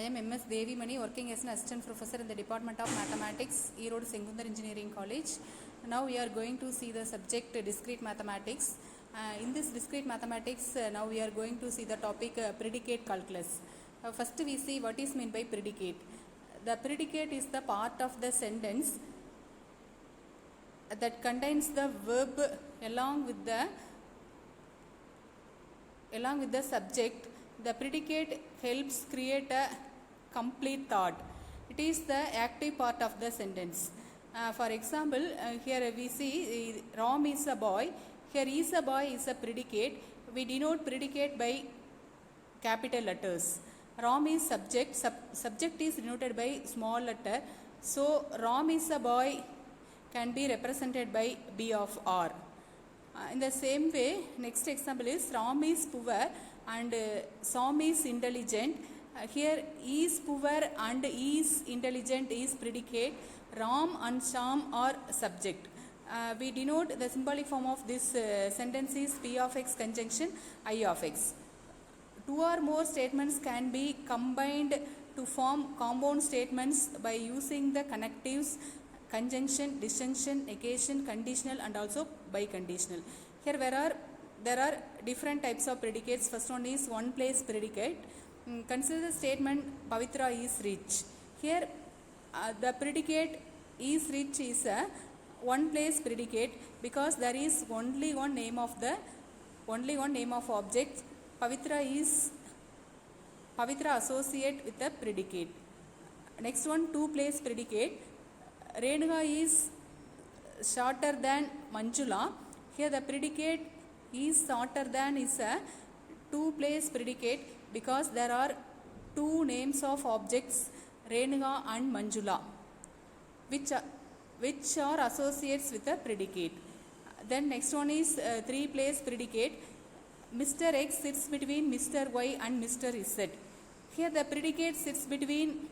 am MS Devimani, working as an assistant professor in the Department of Mathematics, Erode Sengundar Engineering College. Now we are going to see the subject discrete mathematics. In this discrete mathematics, now we are going to see the topic predicate calculus. First we see what is meant by predicate. The predicate is the part of the sentence that contains the verb along with the subject. The predicate helps create a complete thought. It is the active part of the sentence. For example, here we see Ram is a boy. Here is a boy is a predicate. We denote predicate by capital letters. Ram is subject. Subject is denoted by small letter. So Ram is a boy can be represented by B of R. In the same way, next example is Ram is poor and Sam is intelligent. Here is poor and is intelligent is predicate. Ram and Sam are subject. We denote the symbolic form of this sentence is P of X conjunction I of X. Two or more statements can be combined to form compound statements by using the connectives conjunction, disjunction, negation, conditional and also biconditional. Here there are different types of predicates. First one is one place predicate. Consider the statement Pavitra is rich. Here the predicate is rich is a one place predicate because there is only one name of object. Pavitra associate with the predicate. Next one two place predicate. Renuka is shorter than Manjula. Here the predicate is shorter than is a two place predicate because there are two names of objects Renuka and Manjula which are associates with the predicate. Then next one is three place predicate. Mr. X sits between Mr. Y and Mr. Z. Here the predicate sits between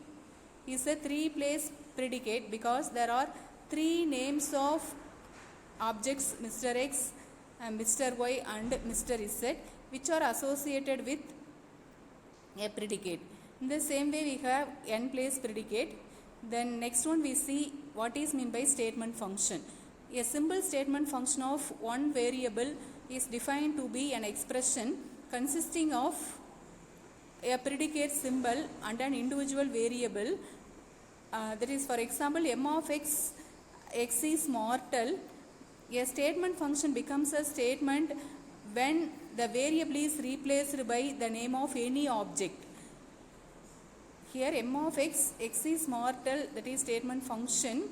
is a three place predicate because there are three names of objects Mr. X, Mr. Y and Mr. Z which are associated with a predicate. In the same way we have n place predicate. Then next one we see what is meant by statement function. A simple statement function of one variable is defined to be an expression consisting of a predicate symbol and an individual variable. That is, for example, m of x is mortal. A statement function becomes a statement when the variable is replaced by the name of any object. Here m of x is mortal, that is statement function.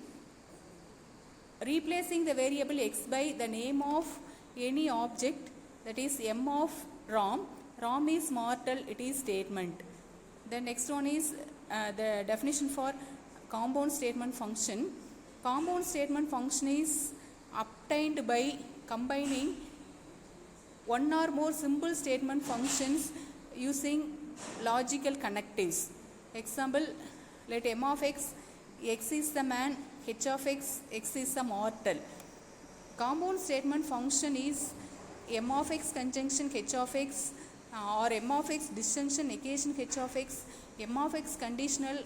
Replacing the variable x by the name of any object, that is m of Ram. Ram is mortal, it is statement. The next one is the definition for compound statement function. Compound statement function is obtained by combining one or more simple statement functions using logical connectives. Example, let m of x is the man, h of x is the mortal. Compound statement function is m of x conjunction h of x or m of x disjunction negation h of x, m of x conditional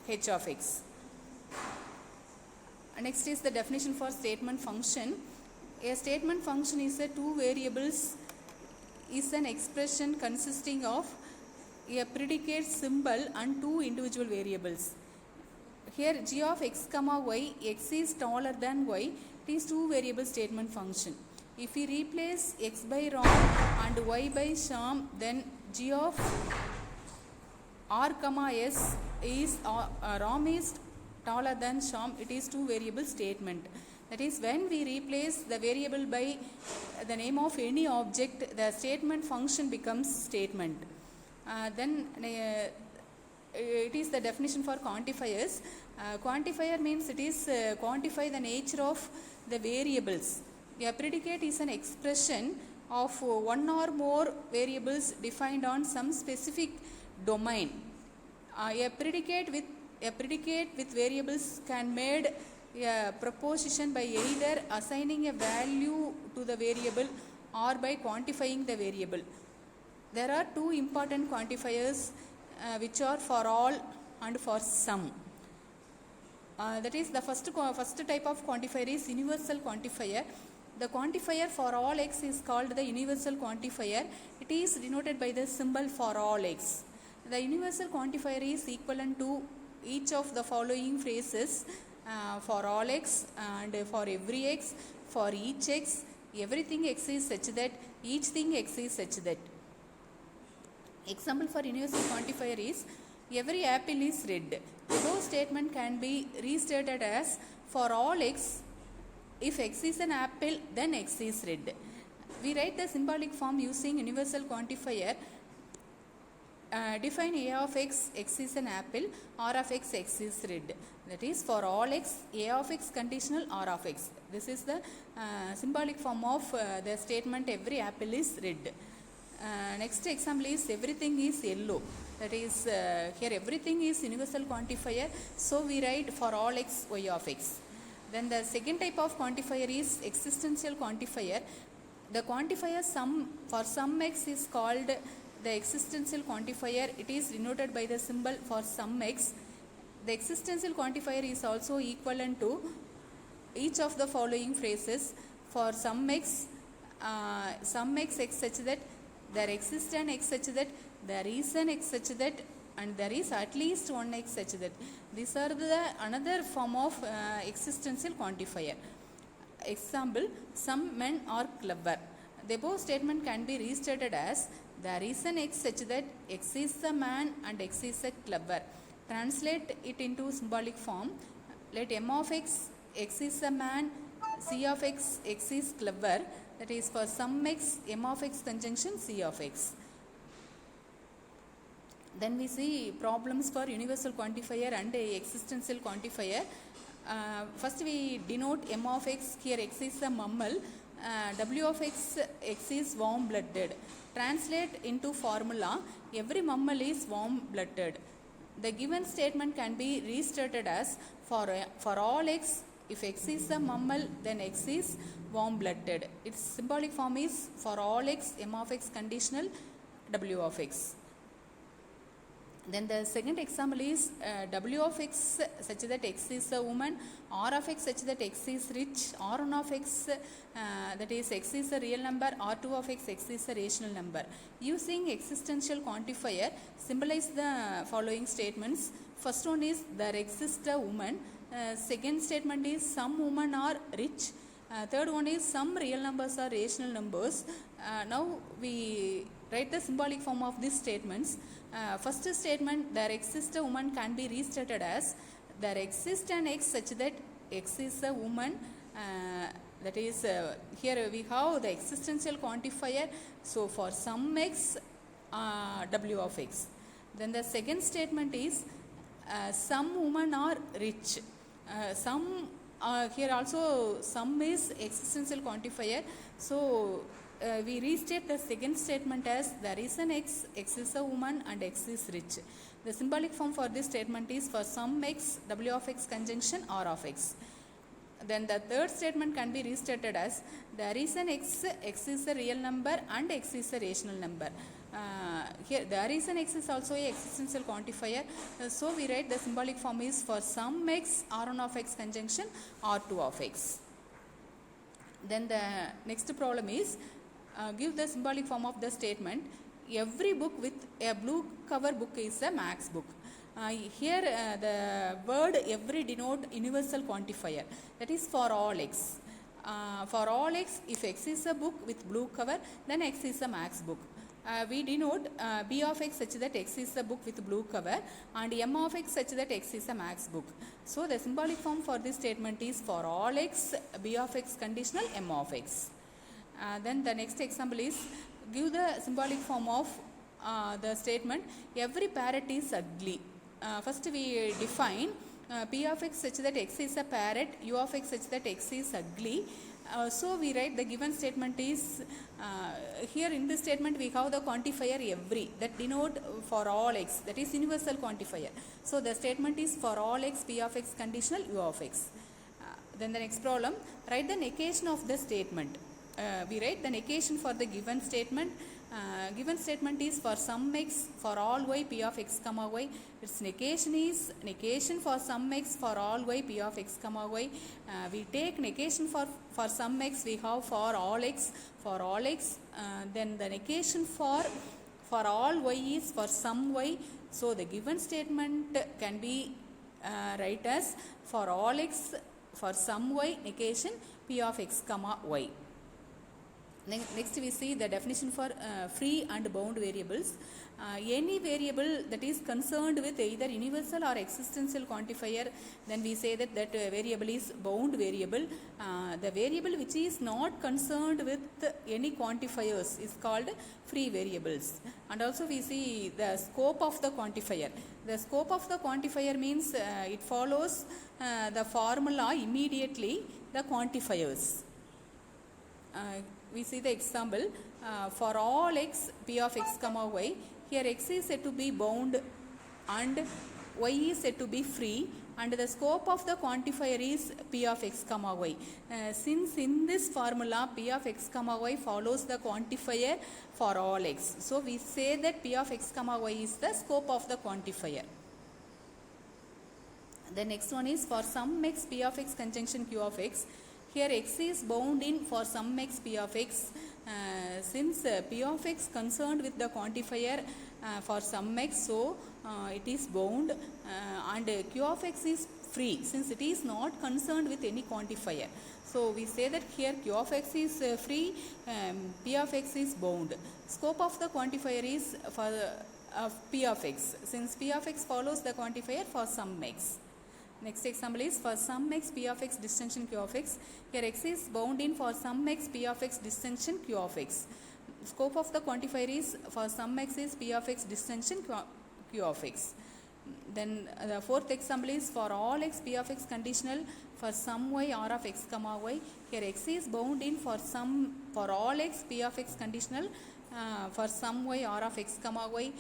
h of x. Next is the definition for statement function. A statement function is a two variables is an expression consisting of a predicate symbol and two individual variables. Here g of x comma y, x is taller than y, it is two variable statement function. If we replace x by Ram and y by Sham, then g of r comma s is Ram is taller than Sham, it is two variable statement. That is, when we replace the variable by the name of any object, the statement function becomes statement. Then it is the definition for quantifiers. Quantifier means it is quantify the nature of the variables. A predicate is an expression of one or more variables defined on some specific domain. A predicate with variables can made a proposition by either assigning a value to the variable or by quantifying the variable. There are two important quantifiers which are for all and for some. That is the first type of quantifier is universal quantifier. The quantifier for all x is called the universal quantifier. It is denoted by the symbol for all x. The universal quantifier is equivalent to each of the following phrases: for all x and for every x, for each x, everything x is such that, each thing x is such that. Example for universal quantifier is every apple is red. The above statement can be restated as for all x, if x is an apple, then x is red. We write the symbolic form using universal quantifier. Define a of x, x is an apple, r of x, x is red. That is for all x, a of x conditional, r of x. This is the symbolic form of the statement every apple is red. Next example is everything is yellow. That is here everything is universal quantifier, so we write for all x, y of x. Then the second type of quantifier is existential quantifier. The quantifier sum for some x is called the existential quantifier. It is denoted by the symbol for some x. The existential quantifier is also equivalent to each of the following phrases: for some x x such that, there exists an x such that, there is an x such that, and there is at least one x such that. These are the another form of existential quantifier. Example: some men are clever. The above statement can be restated as there is an x such that x is a man and x is a clever. Translate it into symbolic form. Let m of x, x is a man, c of x, x is clever. That is for some x, m of x conjunction c of x. Then we see problems for universal quantifier and existential quantifier. First we denote m of x. Here x is a mammal, w of x, x is warm blooded. Translate into formula: every mammal is warm blooded. The given statement can be restated as for all x, if x is a mammal, then x is warm blooded. Its symbolic form is for all x, m of x conditional, w of x. Then the second example is w of x such that x is a woman, r of x such that x is rich, r1 of x that is x is a real number, r2 of x, x is a rational number. Using existential quantifier, symbolize the following statements. First one is there exists a woman. Second statement is some women are rich. Third one is some real numbers are rational numbers. Now we write the symbolic form of these statements. First statement, there exists a woman, can be restated as there exists an x such that x is a woman. That is here we have the existential quantifier. So for some x, w of x. Then the second statement is some women are rich. Some here also some is existential quantifier. So we restate the second statement as there is an x, x is a woman and x is rich. The symbolic form for this statement is for some x, w of x conjunction r of x. Then the third statement can be restated as there is an x, x is a real number and x is a rational number. Here there is an x is also a existential quantifier. So we write the symbolic form is for some x, r1 of x conjunction r2 of x. Then the next problem is give the symbolic form of the statement. Every book with a blue cover book is a max book. Here the word every denote universal quantifier, that is for all x. For all x, if x is a book with blue cover, then x is a max book. We denote b of x such that x is a book with blue cover and m of x such that x is a max book. So the symbolic form for this statement is for all x, b of x conditional, m of x. Then the next example is give the symbolic form of the statement every parrot is ugly. First we define p of x such that x is a parrot, u of x such that x is ugly. So we write the given statement is here in this statement we have the quantifier every that denote for all x, that is universal quantifier. So the statement is for all x, p of x conditional, u of x. Then the next problem, write the negation of the statement. We write the negation for the given statement. Given statement is for some x for all y p of x comma y. Its negation is negation for some x for all y p of x comma y. We take negation for some x, we have for all x. Then the negation for all y is for some y. So the given statement can be write as for all x for some y negation p of x comma y. Next we see the definition for free and bound variables. Any variable that is concerned with either universal or existential quantifier, then we say that variable is bound variable. The variable which is not concerned with any quantifiers is called free variables. And also we see the scope of the quantifier. The scope of the quantifier means it follows the formula immediately the quantifiers. We see the example for all x p of x comma y. Here x is said to be bound and y is said to be free, and the scope of the quantifier is p of x comma y. Since in this formula p of x comma y follows the quantifier for all x, so we say that p of x comma y is the scope of the quantifier. The next one is for some x p of x conjunction q of x. Here x is bound in for some x p of x. Since p of x concerned with the quantifier for some x, so it is bound, and q of x is free since it is not concerned with any quantifier. So we say that here q of x is free, p of x is bound. Scope of the quantifier is for p of x, since p of x follows the quantifier for some x. Next example is for some x p of x distinction q of x. Here x is bound in for some x p of x distinction q of x. Scope of the quantifier is for some x is p of x distinction q of x. Then the fourth example is for all x p of x conditional for some y r of x comma y. Here x is bound in for all x p of x conditional for some y r of x comma y.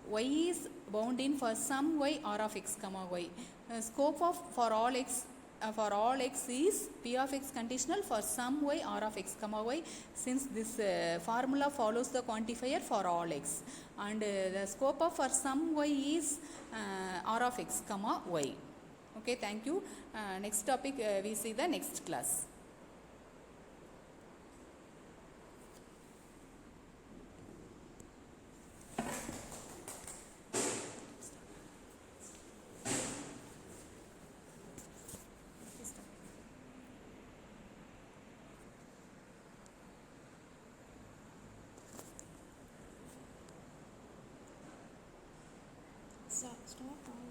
Y is bound in for some y r of x comma y. Scope of for all x is p of x conditional for some y r of x comma y, since this formula follows the quantifier for all x, and the scope of for some y is r of x comma y. Okay, thank you. Next topic we see the next class. Stop.